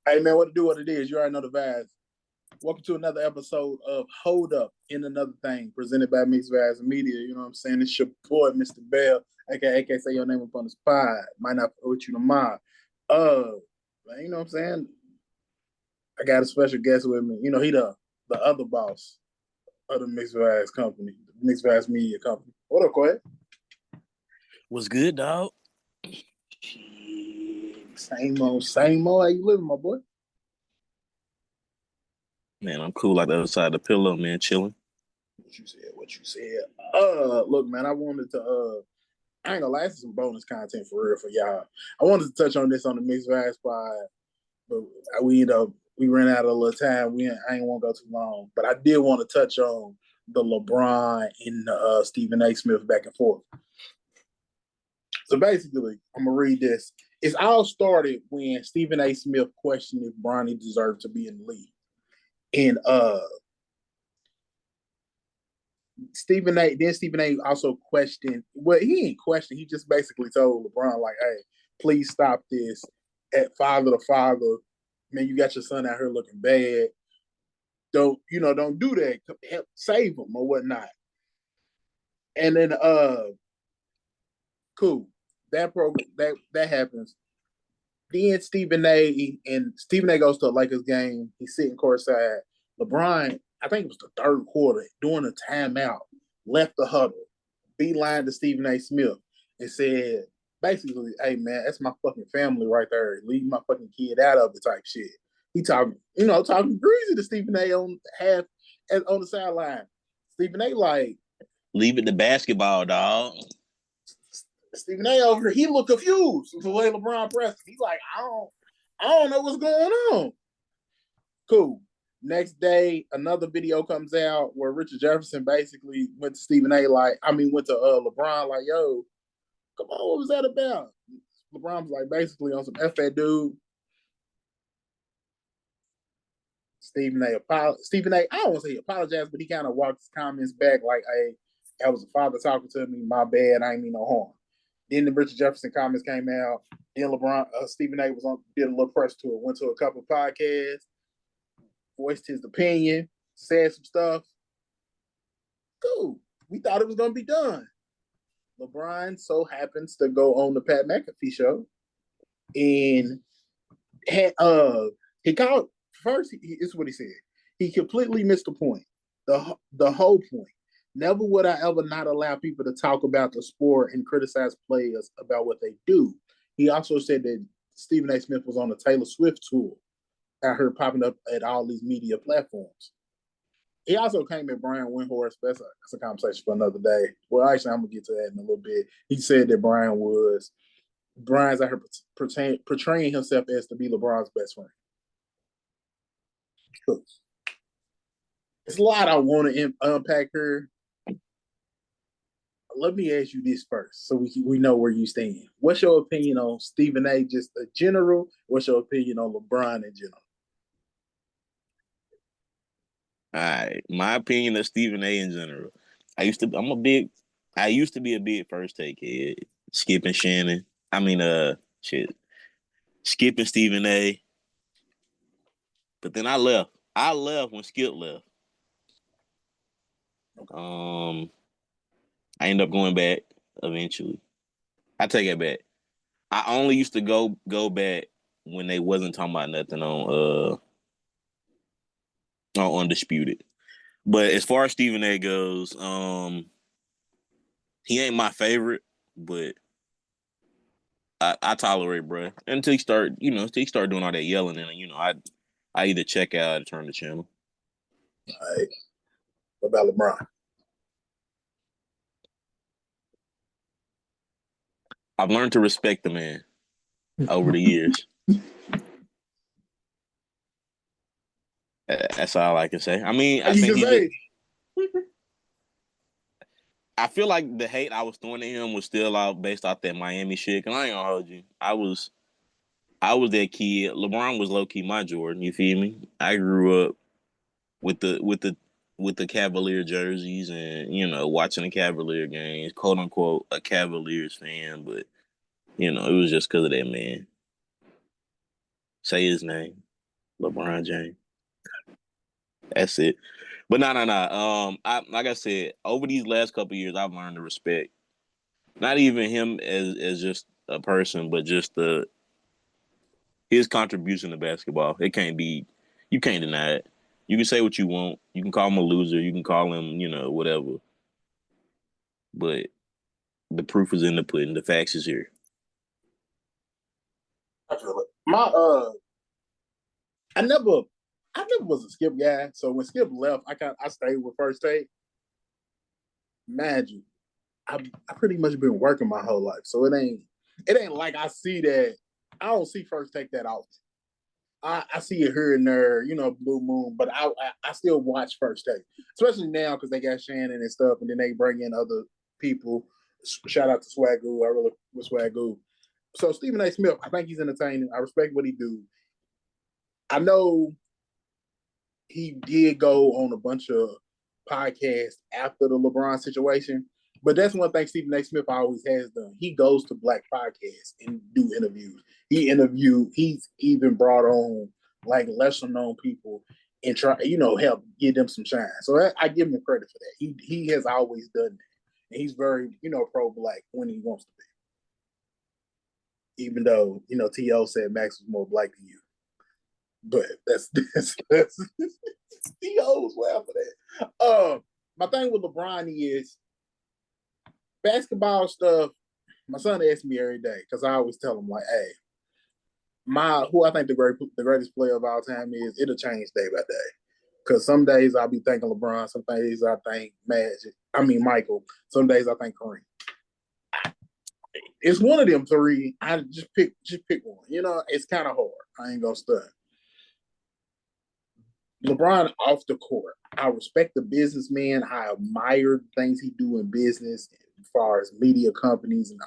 Hey, man, what to do, what it is. You already know the vibes. Welcome to another episode of Hold Up in Another Thing, presented by Mixed Vibes Media. You know what I'm saying? It's your boy, Mr. Bell, aka say your name up on the spot. Might not put you to mind. Man, you know what I'm saying? I got a special guest with me. You know, he the other boss of the Mixed Vibes company, the Mixed Vibes Media company. What up, Quay? What's good, dog? Same old, same old. How you living, my boy? Man, I'm cool like the other side of the pillow, man, chilling. What you said. Look, man, I wanted to I ain't gonna lie, this is some bonus content for real for y'all. I wanted to touch on this on the Mixed Vibes Pod, but we ran out of a little time. I ain't want to go too long, but I did want to touch on the LeBron and Stephen A. Smith back and forth. So basically, I'm gonna read this. It's all started when Stephen A. Smith questioned if Bronny deserved to be in the league, and Stephen A. also questioned. Well, he ain't questioned. He just basically told LeBron, like, "Hey, please stop this. At father to father, man, you got your son out here looking bad. Don't do that. Help save him or whatnot." And then, cool. That program that happens. Then Stephen A. goes to a Lakers game. He's sitting courtside. LeBron, I think it was the third quarter, during a timeout, left the huddle, beeline to Stephen A. Smith, and said, basically, "Hey man, that's my fucking family right there. Leave my fucking kid out of it," type shit. He talking greasy to Stephen A. on the sideline. Stephen A. like, leave it to basketball, dog. Stephen A. over here, he look confused the way LeBron pressed. He's like, I don't know what's going on. Cool. Next day, another video comes out where Richard Jefferson basically went to LeBron, like, "Yo, come on, what was that about?" LeBron was like, basically on some F that dude. Stephen A. I don't want to say he apologized, but he kind of walked his comments back like, "Hey, that was a father talking to me. My bad. I ain't mean no harm." Then the Richard Jefferson comments came out. Then Stephen A. did a little press tour, went to a couple of podcasts, voiced his opinion, said some stuff. Cool. We thought it was going to be done. LeBron so happens to go on the Pat McAfee show, and he called first. It's what he said. He completely missed the point. The whole point. Never would I ever not allow people to talk about the sport and criticize players about what they do. He also said that Stephen A. Smith was on a Taylor Swift tour. I heard popping up at all these media platforms. He also came at Brian Windhorst. That's a conversation for another day. Well, actually, I'm going to get to that in a little bit. He said that Brian's out here portraying himself as to be LeBron's best friend. It's a lot I want to unpack here. Let me ask you this first, so we know where you stand. What's your opinion on Stephen A. just a general? What's your opinion on LeBron in general? All right, my opinion of Stephen A. in general. I used to be a big First Take head. Skip and Shannon. Skip and Stephen A. But then I left. I left when Skip left. I ended up going back eventually. I take it back. I only used to go back when they wasn't talking about nothing on Undisputed. But as far as Stephen A. goes, he ain't my favorite, but I tolerate, bro. Until he start doing all that yelling, and I either check out or turn the channel. All right. What about LeBron? I've learned to respect the man over the years. That's all I can say. I mean, I feel like the hate I was throwing at him was still out based off that Miami shit. Cause I ain't gonna hold you. I was that kid. LeBron was low key my Jordan. You feel me? I grew up with the Cavalier jerseys and watching the Cavalier games, quote unquote a Cavaliers fan, but it was just because of that man. Say his name. LeBron James. That's it. But no. Like I said, over these last couple of years, I've learned to respect not even him as just a person, but just his contribution to basketball. It can't be. You can't deny it. You can say what you want. You can call him a loser. You can call him, whatever. But the proof is in the pudding. The facts is here. I feel it. I never was a Skip guy. So when Skip left, I stayed with First Take. Imagine, I pretty much been working my whole life, so it ain't like I see that. I don't see First Take that often. I see it here and there, Blue Moon, but I still watch First Take, especially now because they got Shannon and stuff, and then they bring in other people. Shout out to Swagoo. I really with Swagoo. So Stephen A. Smith, I think he's entertaining. I respect what he do. I know he did go on a bunch of podcasts after the LeBron situation, but that's one thing Stephen A. Smith always has done. He goes to black podcasts and do interviews. He's even brought on like lesser known people and try, help give them some shine. So I give him credit for that. He has always done that. And he's very, pro black when he wants to be. Even though, T.O. said Max was more black than you. But that's T.O.'s well for that. My thing with LeBron is basketball stuff. My son asks me every day because I always tell him like, "Hey, who I think the greatest player of all time is. It'll change day by day. Because some days I'll be thinking LeBron, some days I think Michael, some days I think Kareem. It's one of them three. I just pick one. It's kind of hard. I ain't gonna stunt. LeBron off the court. I respect the businessman. I admire the things he do in business as far as media companies and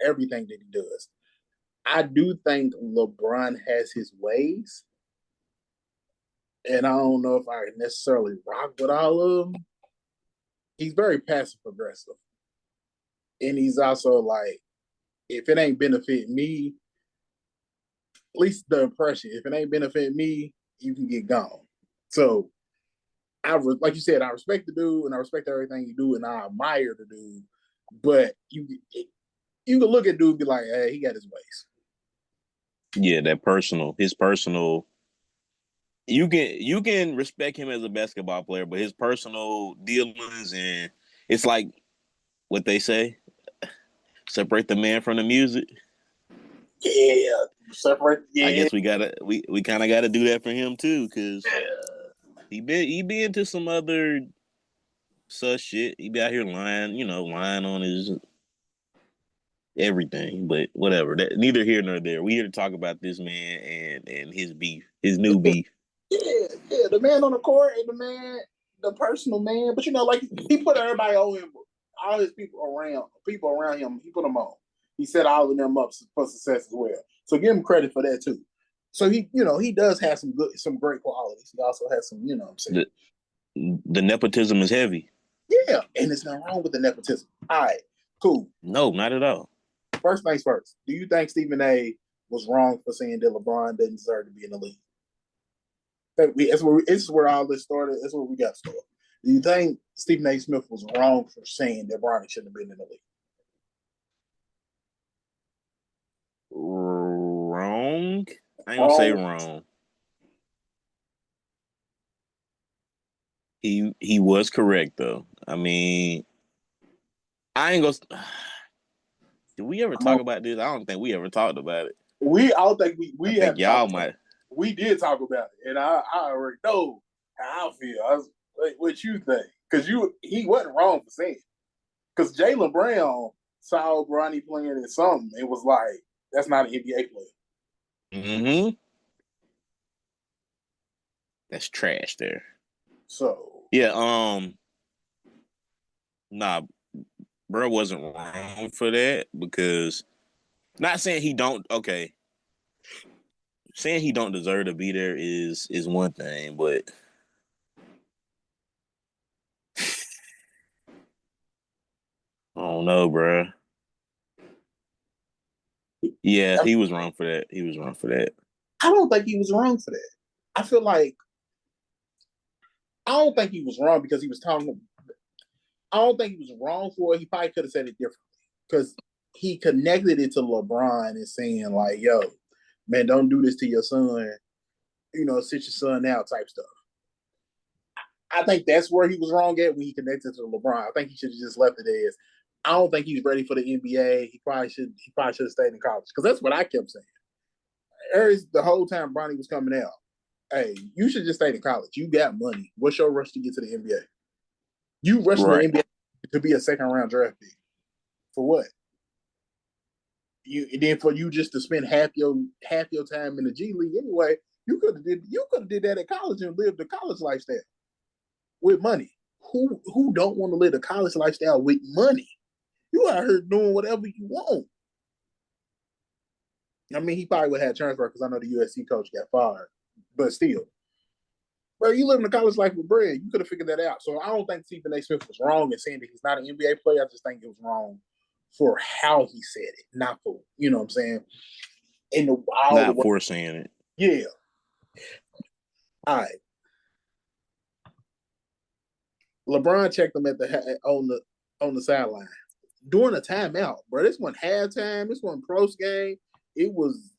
everything that he does. I do think LeBron has his ways. And I don't know if I necessarily rock with all of them. He's very passive aggressive. And he's also like, if it ain't benefit me, at least the impression, if it ain't benefit me, you can get gone. So like you said, I respect the dude and I respect everything you do and I admire the dude. But you can look at dude and be like, hey, he got his ways. Yeah, his personal. You can respect him as a basketball player, but his personal dealings and it's like what they say, separate the man from the music. Yeah, separate. Yeah, I guess we kind of gotta do that for him too, because he be into some other such shit. He be out here lying on his everything, but whatever. That neither here nor there. We here to talk about this man and his beef, his new beef. Yeah, the man on the court and the personal man. But like he put everybody on him, all his people around him. He put them on. He set all of them up for success as well. So give him credit for that too. So he does have some great qualities. He also has some, what I'm saying. The nepotism is heavy. Yeah, and there's nothing wrong with the nepotism. All right, cool. No, not at all. First things first. Do you think Stephen A. was wrong for saying that LeBron didn't deserve to be in the league? This is where all this started. That's where we got started. Do you think Stephen A. Smith was wrong for saying that Bronny shouldn't have been in the league? Wrong? I ain't gonna say wrong. He was correct though. I mean, I ain't gonna. Did we ever talk about this? I don't think we ever talked about it. I don't think we think y'all might. We did talk about it, and I already know how I feel. I was like, what you think? Because he wasn't wrong for saying it. Because Jaylen Brown saw Bronny playing in something and was like, that's not an NBA player. Mm-hmm. That's trash there. So yeah, nah, bro wasn't wrong for that because not saying he don't saying he don't deserve to be there is one thing, but I don't know, bro. Yeah, he was wrong for that. I don't think he was wrong for that. I feel like I don't think he was wrong because he was talking. I don't think he was wrong for it. He probably could have said it differently because he connected it to LeBron and saying like, "Yo, man, don't do this to your son. Sit your son out," type stuff. I think that's where he was wrong at when he connected to LeBron. I think he should have just left it as. I don't think he's ready for the NBA. He probably should. He probably should have stayed in college because that's what I kept saying. The whole time Bronny was coming out. Hey, you should just stay in college. You got money. What's your rush to get to the NBA? You rushing the NBA to be a second round draft pick for what? And then for you just to spend half your time in the G League anyway. You could have did that at college and lived the college lifestyle with money. Who don't want to live the college lifestyle with money? You out here doing whatever you want. I mean, he probably would have had transfer because I know the USC coach got fired, but still, bro, you living the college life with bread. You could have figured that out. So I don't think Stephen A. Smith was wrong in saying that he's not an NBA player. I just think it was wrong for how he said it, not for what I'm saying. Not for saying it. Yeah. All right. LeBron checked him on the sideline during a timeout, bro. This wasn't halftime. This wasn't post game. It wasn't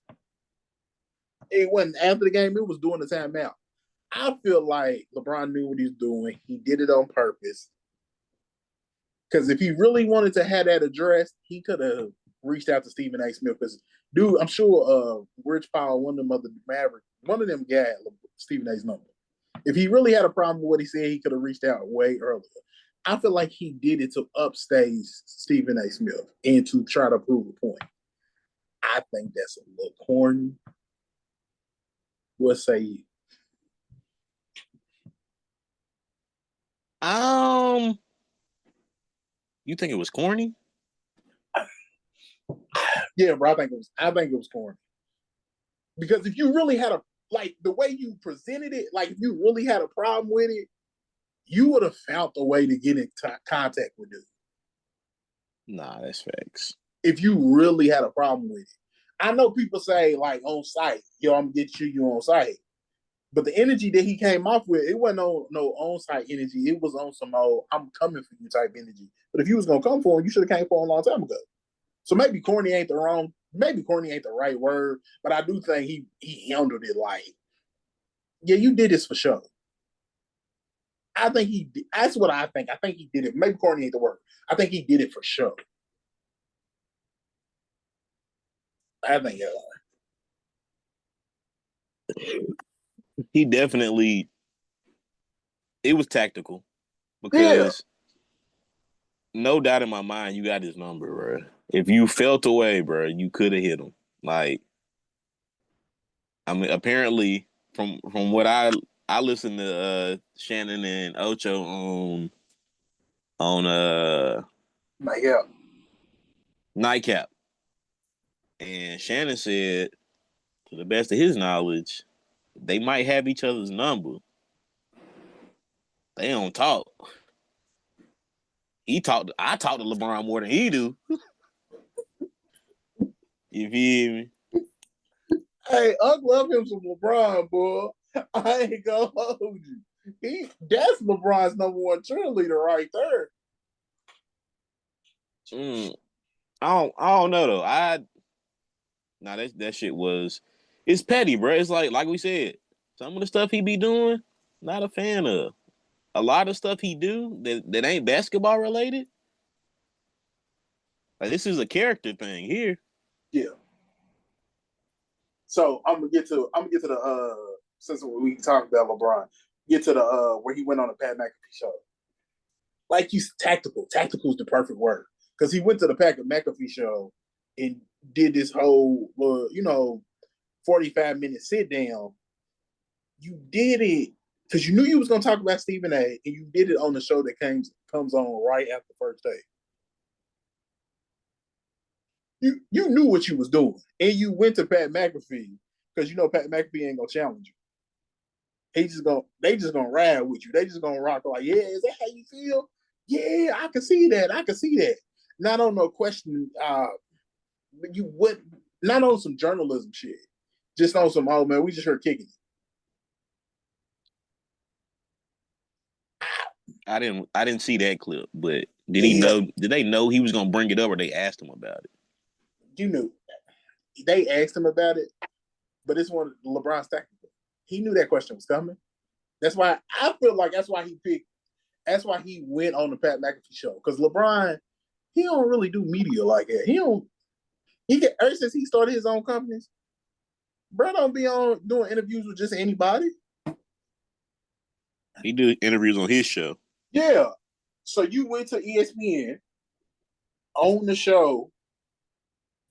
after the game. It was during the timeout. I feel like LeBron knew what he was doing. He did it on purpose. Because if he really wanted to have that addressed, he could have reached out to Stephen A. Smith. Because, dude, I'm sure Rich Paul, one of them got Stephen A.'s number. If he really had a problem with what he said, he could have reached out way earlier. I feel like he did it to upstage Stephen A. Smith and to try to prove a point. I think that's a little corny. What say you? You think it was corny? Yeah, bro. I think it was corny. Because if you really had the way you presented it, like if you really had a problem with it, you would have found a way to get in contact with it. Nah, that's facts. If you really had a problem with it. I know people say like on site, yo, I'm gonna get you on site. But the energy that he came off with, it wasn't no on-site energy. It was on some old "I'm coming for you" type energy. But if you was gonna come for him, you should have came for him a long time ago. So maybe corny ain't the right word, but I do think he handled it like, yeah, you did this for sure. I think he did. That's what I think. I think he did it. Maybe corny ain't the word. I think he did it for sure. I think he definitely. It was tactical because no doubt in my mind you got his number, bro. If you felt away, bro, you could have hit him. Like, I mean, apparently from what I listened to Shannon and Ocho on Nightcap, and Shannon said, to the best of his knowledge, they might have each other's number. They don't talk. I talk to LeBron more than he do. You feel me? Hey, I love him some LeBron, boy. I ain't gonna hold you. That's LeBron's number one cheerleader right there. I don't know though. That shit it's petty, bro. It's like we said, some of the stuff he be doing, not a fan of. A lot of stuff he do that ain't basketball related. Like, this is a character thing here. Yeah. So I'm gonna get to the since we talked about LeBron, get to the where he went on the Pat McAfee show. Like, he's tactical. Tactical is the perfect word because he went to the Pat McAfee show and did this whole 45-minute sit down. You did it because you knew you was gonna talk about Stephen A. and you did it on the show that comes on right after the first day. You knew what you was doing, and you went to Pat McAfee because you know Pat McAfee ain't gonna challenge you. They just gonna ride with you. They just gonna rock like, yeah, is that how you feel? Yeah, I can see that. Not on no question. Not on some journalism shit. Just on some, oh man, we just heard kicking it. I didn't see that clip, but did he Yeah, know? Did they know he was gonna bring it up, or they asked him about it? you knew. They asked him about it, but it's one of LeBron's tactical. He knew that question was coming. That's why I feel like that's why he picked. That's why he went on the Pat McAfee show because LeBron, he don't really do media like that. He don't. He get ever since he started his own companies, bro don't be on doing interviews with just anybody. He do interviews on his show. Yeah. So you went to ESPN on the show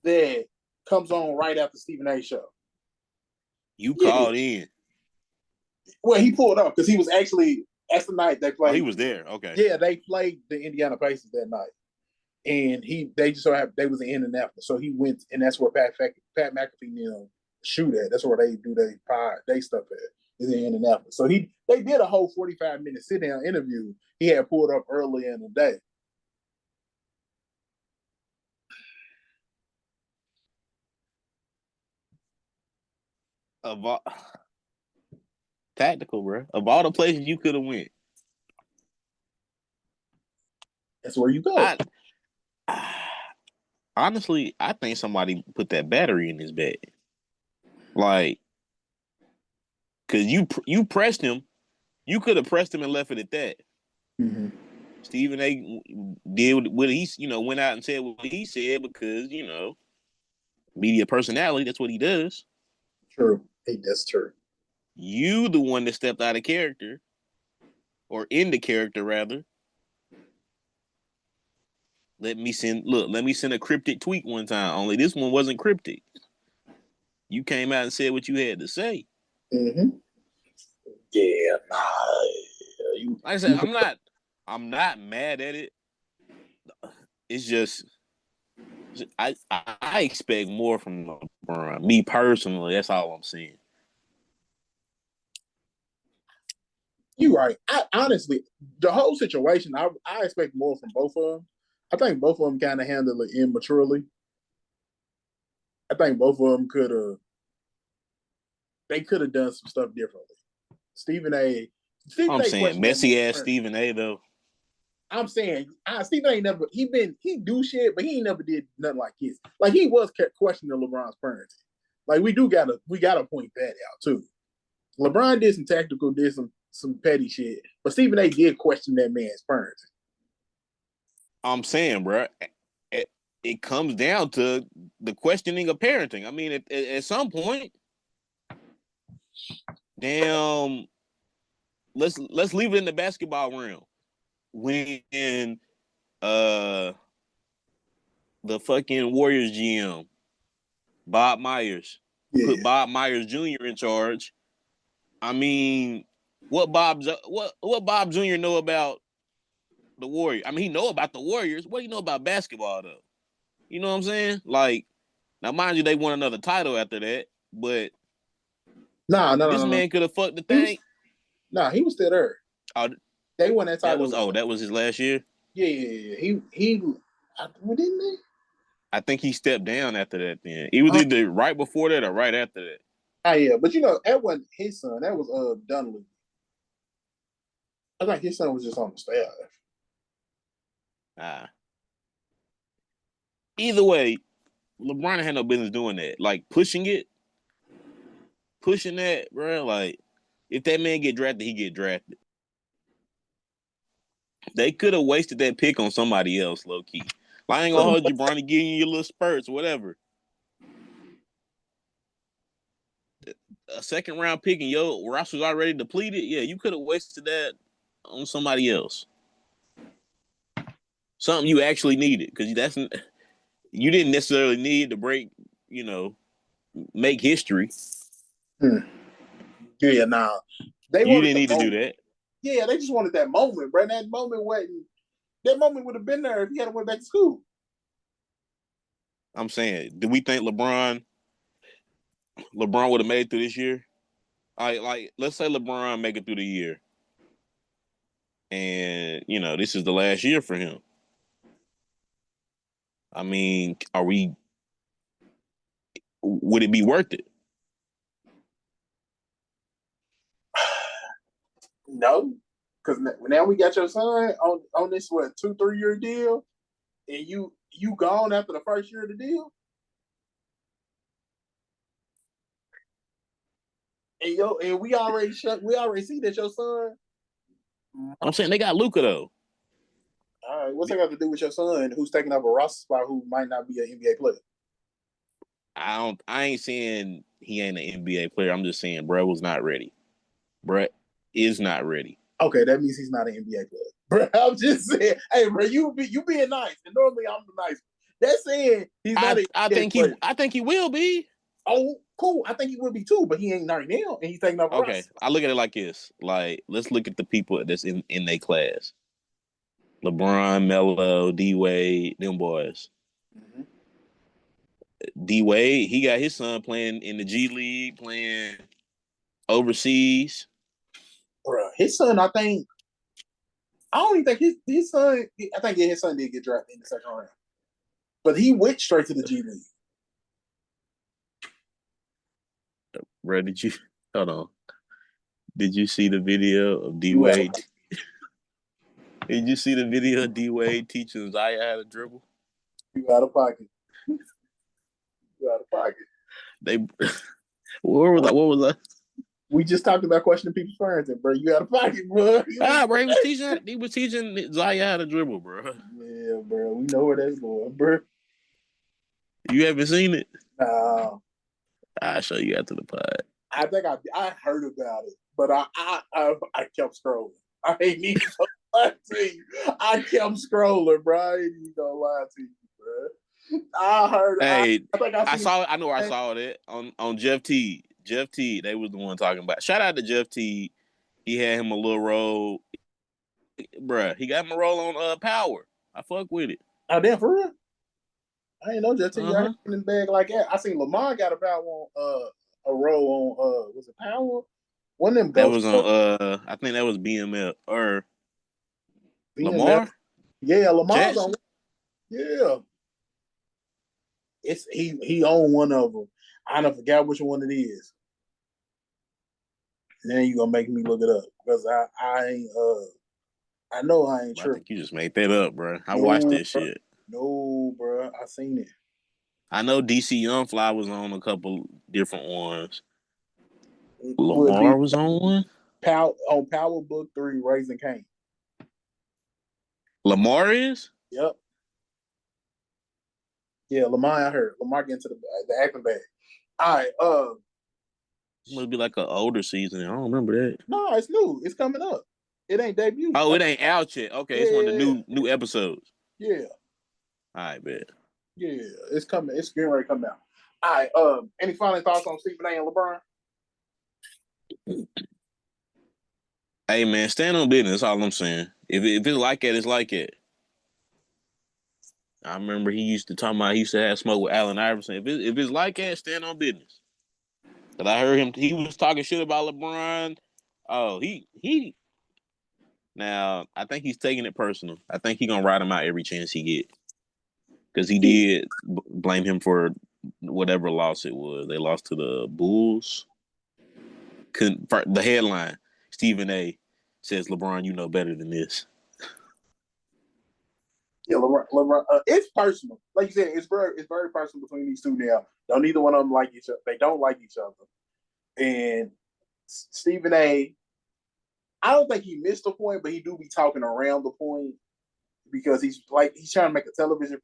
that comes on right after Stephen A. show. You Yeah. called in. Well, he pulled up because he was actually that's the night they played. Oh, he was there. Okay. Yeah, they played the Indiana Pacers that night, and they just so happened they was in Indianapolis, so he went, and that's where Pat McAfee shoot at. That's where they do they stuff at. Is in Indianapolis. So they did a whole 45-minute sit down interview. He had pulled up early in the day. Of all, tactical, bro. Of all the places you could have went, That's where you go. Honestly, I think somebody put that battery in his bed. Like, cause you pressed him, you could have pressed him and left it at that. Mm-hmm. Stephen A. did what he went out and said what he said because media personality. That's what he does. True. Hey, that's true. You the one that stepped out of character, or in the character rather. Let me send a cryptic tweet one time. Only this one wasn't cryptic. You came out and said what you had to say. Mm-hmm. Yeah, Like I said, I'm not mad at it. It's just I expect more from LeBron. Me personally, that's all I'm saying. you're right. Honestly, the whole situation, I expect more from both of them. I think both of them kind of handled it immaturely. I think both of them could have done some stuff differently. Stephen A. I'm saying questioned that messy man. ass Stephen A. though. I'm saying Stephen ain't never he do shit, but he ain't never did nothing like this. Like he was questioning LeBron's parenting. Like we gotta point that out too. LeBron did some tactical, did some petty shit, but Stephen A. did question that man's parenting. I'm saying, bro, it comes down to the questioning of parenting. I mean, at some point, damn, let's leave it in the basketball realm. When the fucking Warriors GM Bob Myers put Bob Myers Jr. in charge. I mean, what Bob Jr. know about the Warriors? I mean, he know about the Warriors. What do you know about basketball though? You know what I'm saying? Like, now mind you, they won another title after that, but this man could have fucked the thing. He was still there. They won that title. That was his last year. Yeah. He didn't they? I think he stepped down after that. Then it was either right before that or right after that. Yeah, but that wasn't his son. That was Dunley. I think his son was just on the staff. Either way, LeBron had no business doing that. Like pushing that, bro. Like if that man get drafted, he get drafted. They could have wasted that pick on somebody else, low key. Like, I ain't gonna hold you, Bronny, giving you your little spurts, whatever. A second round pick and your roster's already depleted. Yeah, you could have wasted that on somebody else. Something you actually needed, because you didn't necessarily need to make history. Yeah, nah. You didn't need to do that. Yeah, they just wanted that moment, bro. That moment would have been there if he had went back to school. I'm saying, do we think LeBron would have made it through this year? Like, let's say LeBron make it through the year, and this is the last year for him. I mean, would it be worth it? No, because now we got your son on this 2-3 year deal, and you gone after the first year of the deal, and we already see that your son. I'm saying they got Luka though. All right, what's that got to do with your son who's taking up a roster spot who might not be an NBA player? I ain't saying he ain't an NBA player. I'm just saying bro was not ready. Bro is not ready. Okay, that means he's not an NBA player. Bro, I'm just saying, hey, bro, you being nice, and normally I'm the nice. That's saying he's not an NBA player. I think he will be. Oh, cool. I think he will be too, but he ain't right now, and he's taking up a Okay, roster. I look at it like this. Like, let's look at the people that's in their class. LeBron, Melo, D Wade, them boys. Mm-hmm. D Wade, he got his son playing in the G League, playing overseas. Bro, his son, I don't even think his son. I think his son did get drafted in the second round, but he went straight to the G League. Bro, hold on? Did you see the video of D Wade? Did you see the video of D Wade teaching Zaya how to dribble? You out of pocket. You out of pocket. What was that? We just talked about questioning people's parenting, bro. You out of pocket, bro. Bro, he was teaching Zaya how to dribble, bro. Yeah, bro. We know where that's going, bro. You haven't seen it? No. I'll show you after the pod. I think I heard about it, but I kept scrolling. I ain't even gonna lie to you. I kept scrolling, bro. I ain't even gonna lie to you, bro. I heard. Hey, I saw it. I know I saw it on Jeff T. Jeff T. They was the one talking about. Shout out to Jeff T. He had him a little role, bruh. He got him a role on Power. I fuck with it. Oh, damn, for real? I ain't know Jeff T. I ain't in the bag like that. I seen Lamar got about a role on was it Power? One of them. That was on I think that was BMF or BMF. Lamar. Yeah, Lamar's Jackson. on. Yeah. It's he owned one of them. I don't forgot which one it is. Now you gonna make me look it up because I know I ain't I tripping. think you just made that up, bro. I watched that shit. No, bro, I seen it. I know DC Young Fly was on a couple different ones. Lamar was on one. Power Book 3, Raising Cain. Lamar is? Yep. Yeah, Lamar. I heard Lamar get into the acting bag. All right. Must be like an older season. I don't remember that. No, it's new. It's coming up. It ain't debuted. Oh, it ain't out yet. Okay, yeah. It's one of the new episodes. Yeah. All right, bet. Yeah, it's coming. It's getting ready to come out. All right. Any final thoughts on Stephen A. and LeBron? Hey man, stand on business. That's all I'm saying. If it's like it, it's like it. I remember he used to have smoke with Allen Iverson. If it's like that, stand on business. Cause I heard him. He was talking shit about LeBron. Oh, he. Now I think he's taking it personal. I think he's gonna ride him out every chance he get. Because he did blame him for whatever loss it was. They lost to the Bulls. The headline: Stephen A. says, "LeBron, you know better than this." Yeah, LeBron. It's personal. Like you said, it's very personal between these two now. Don't neither one of them like each other. They don't like each other. And Stephen A. I don't think he missed the point, but he do be talking around the point because he's trying to make a television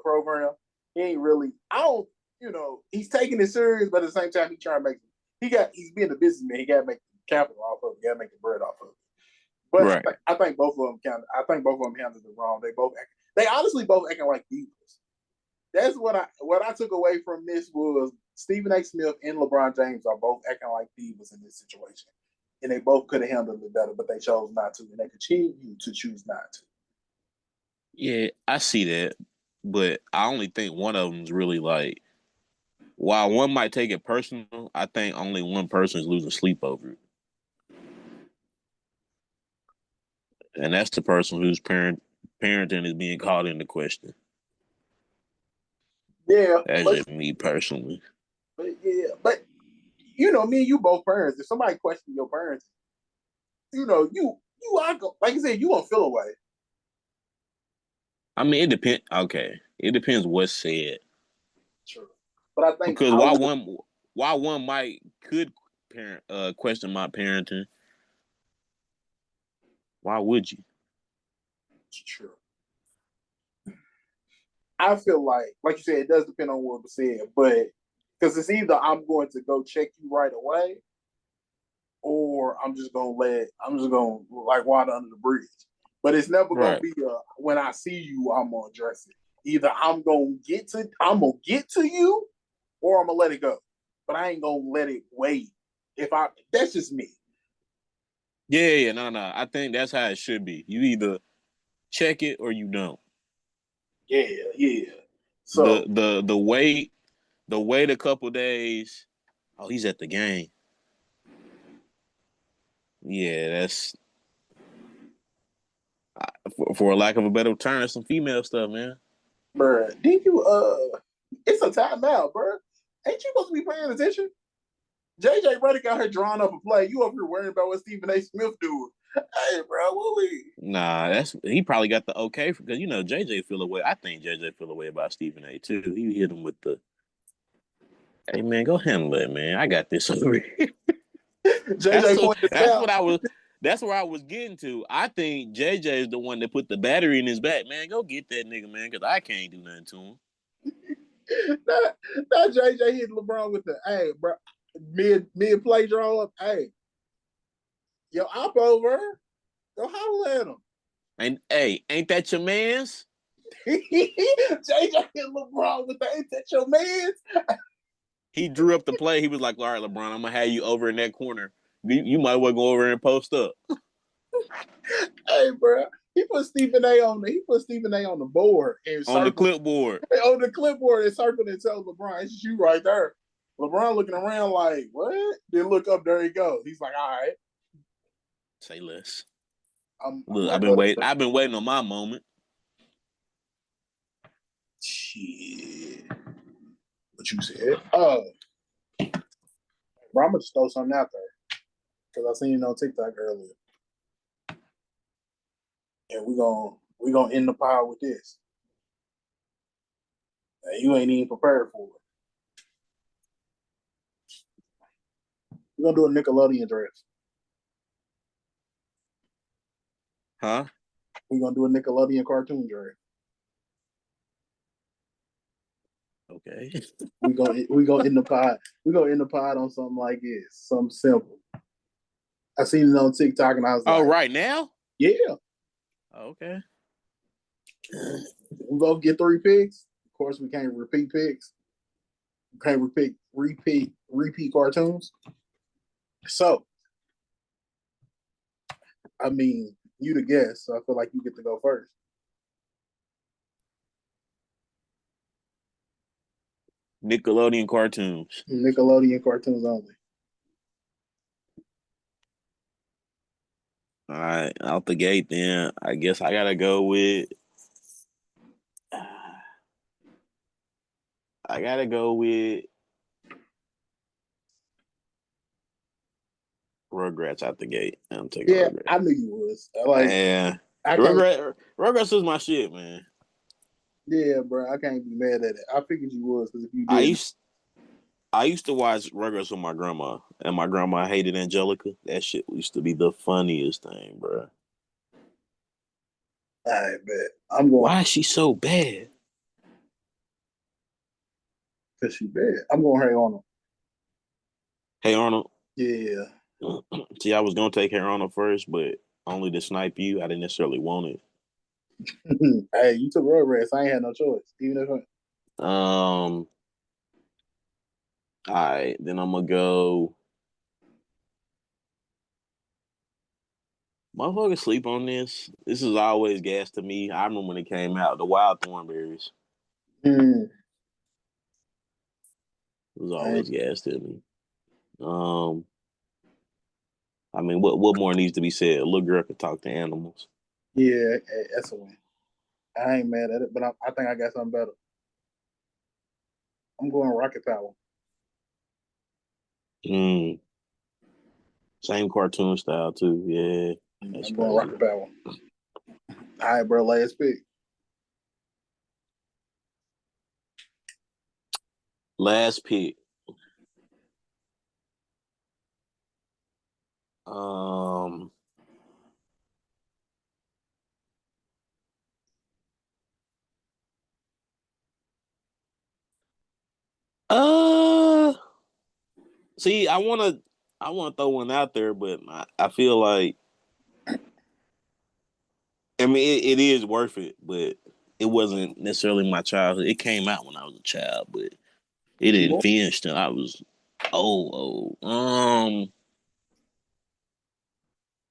program. He ain't really. He's taking it serious, but at the same time, he's trying to he's being a businessman. He got to make capital off of it. He got to make the bread off of it. But right. I think both of them handled it wrong. They honestly both acting like divas. That's what I took away from this was Stephen A. Smith and LeBron James are both acting like divas in this situation. And they both could have handled it better, but they chose not to. And they continue to choose not to. Yeah, I see that. But I only think one of them is really like, while one might take it personal, I think only one person is losing sleep over it. And that's the person whose parenting is being called into question. Yeah. That's just me personally. But me and you both parents. If somebody questions your parents, you are like you said, you gonna feel away. I mean, it depends. Okay, it depends what's said. True. But I think Because while one could question my parenting, why would you? it's true. I feel like you said, it does depend on what was said, but because it's either I'm going to go check you right away, or I'm just gonna like water under the bridge. But it's never gonna Right. be when I see you, I'm gonna address it. Either I'm gonna get to you, or I'm gonna let it go. But I ain't gonna let it wait. That's just me. Yeah, no. I think that's how it should be. You either check it or you don't. Yeah. The So, the the wait the wait a couple days. Oh, he's at the game. Yeah, that's for a lack of a better term, that's some female stuff, man. bruh, did you it's a timeout, bruh. Ain't you supposed to be paying attention? JJ Redick got her drawing up a play. You up here worrying about what Stephen A. Smith doing. Hey, bro, what we? Nah, he probably got the okay because JJ feel away. I think JJ feel away about Stephen A. too. He hit him with the, "Hey man, go handle it, man. I got this over here." JJ pointed it That's out. what I was. That's where I was getting to. I think JJ is the one that put the battery in his back. Man, go get that nigga, man, because I can't do nothing to him. Not JJ hit LeBron with the hey, bro, mid play draw up. Hey, yo, up over. Go holler at him. And hey, ain't that your man's? JJ hit LeBron with the ain't that your man's? He drew up the play. He was like, "All right, LeBron, I'm gonna have you over in that corner. You might well go over and post up." Hey, bro. He put Stephen A on the board and On the circled clipboard. on the clipboard and circled and tells LeBron, it's you right there. LeBron looking around like, what? Then look up, there he goes. He's like, all right. Say less. I'm Look, like, what? I've been waiting on my moment. Shit. What you said? Bro, I'm gonna just throw something out there because I seen it on TikTok earlier, and we gonna end the pod with this. And you ain't even prepared for it. We're gonna do a Nickelodeon dress. Huh? We're gonna do a Nickelodeon cartoon dress. Okay. We gonna end the pod. We gonna end the pod on something like this, something simple. I seen it on TikTok and I was like, right now? yeah. Okay. We both get 3 picks. Of course, we can't repeat picks. We can't repeat cartoons. So, I mean, you the guest, so I feel like you get to go first. Nickelodeon cartoons. Nickelodeon cartoons only. All right, out the gate then. I guess I gotta go with. I gotta go with Rugrats out the gate. I'm taking Yeah, Rugrats. I knew you was. Like, Yeah, I can't. Rugrats is my shit, man. Yeah, bro, I can't be mad at it. I figured you was because if you I didn't, used I used to watch Rugrats with my grandma, and my grandma hated Angelica. That shit used to be the funniest thing, bro. I bet I'm going Why is she so bad? because she bad. I'm going Hey Arnold. Hey Arnold. Yeah. See, I was gonna take Hey Arnold first, but only to snipe you. I didn't necessarily want it. Hey, you took Rugrats. I ain't had no choice. Even if All right, then I'm gonna go. Motherfuckers sleep on this. This is always gas to me. I remember when it came out, the Wild Thornberries. mm, It was I, always gas to me. Um, I mean, what more needs to be said? A little girl could talk to animals. yeah, that's a win. I ain't mad at it, but I think I got something better. I'm going Rocket Power. Mm. Same cartoon style too. Yeah, that's I'm going crazy. Rocket Power. All right, bro. Last pick. Last pick. Um. Uh. See, I wanna throw one out there, but I feel like, I mean, it is worth it, but it wasn't necessarily my childhood. It came out when I was a child, but it didn't finish till I was old.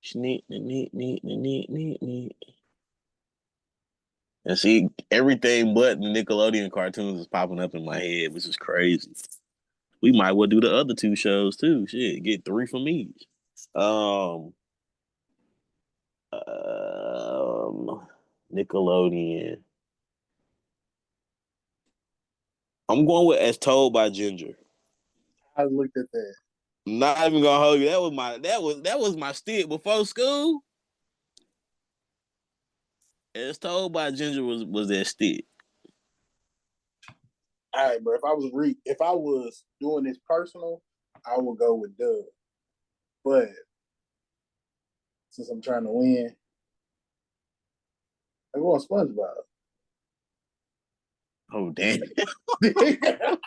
Sneak, neat, neat, neat, neat, neat. And see, everything but the Nickelodeon cartoons is popping up in my head, which is crazy. We might well do the other two shows too. Shit, get 3 from each. Um, Nickelodeon. I'm going with As Told by Ginger. I looked at that. Not even gonna hold you. That was my stick before school. As Told by Ginger was that stick. All right, bro. If I was doing this personal, I would go with Doug. But since I'm trying to win, I'm going SpongeBob. Oh damn! I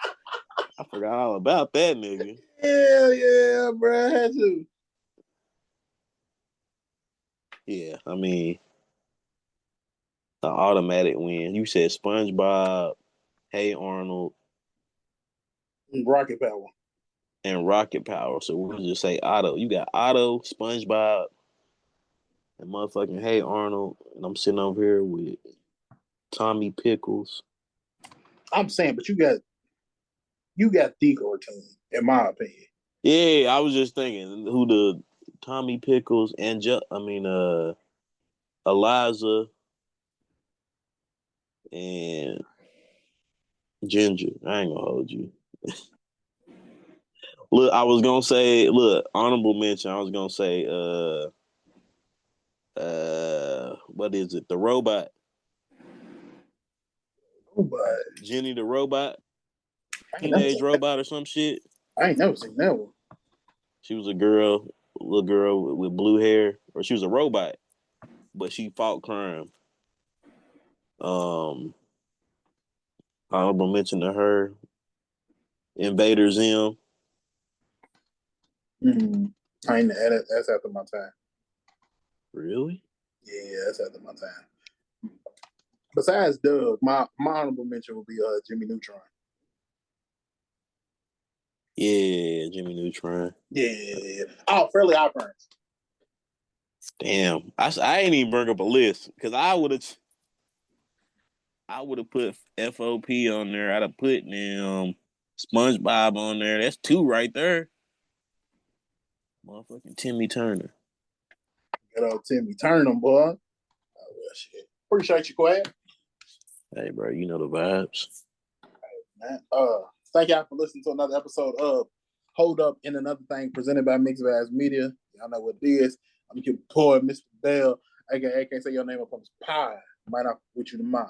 forgot all about that nigga. Yeah, bro. I had to. Yeah, I mean, an automatic win. You said SpongeBob, Hey Arnold, Rocket Power. and Rocket Power. So we'll just say Otto. You got Otto, SpongeBob, and motherfucking Hey Arnold, and I'm sitting over here with Tommy Pickles. I'm saying, but you got the cartoon, in my opinion. Yeah, I was just thinking who the Tommy Pickles and Eliza and Ginger. I ain't gonna hold you. Look, I was gonna say, honorable mention. I was gonna say, what is it? The robot, Oh, but Jenny the robot, I ain't never teenage seen that. robot or some shit. I ain't never seen that one. She was a little girl with blue hair, or she was a robot, but she fought crime. Um, honorable mention to her, Invader Zim. Mm-hmm. I ain't. That's after my time. Really? Yeah, that's after my time. Besides Doug, my honorable mention would be Jimmy Neutron. Yeah, Jimmy Neutron. Yeah. Oh, Fairly Odd Parents. Damn, I ain't even bring up a list because I would have put FOP on there. I'd have put SpongeBob on there. That's 2 right there. Motherfucking Timmy Turner. Good old Timmy Turner, boy. Oh, well, shit. Appreciate you, Quad. Hey, bro, you know the vibes. Man. Thank y'all for listening to another episode of Hold Up in Another Thing presented by Mixed Bags Media. Y'all know what it is. I'm your boy, Mr. Bell, aka can't say your name up on this pie. Might not put you to mine.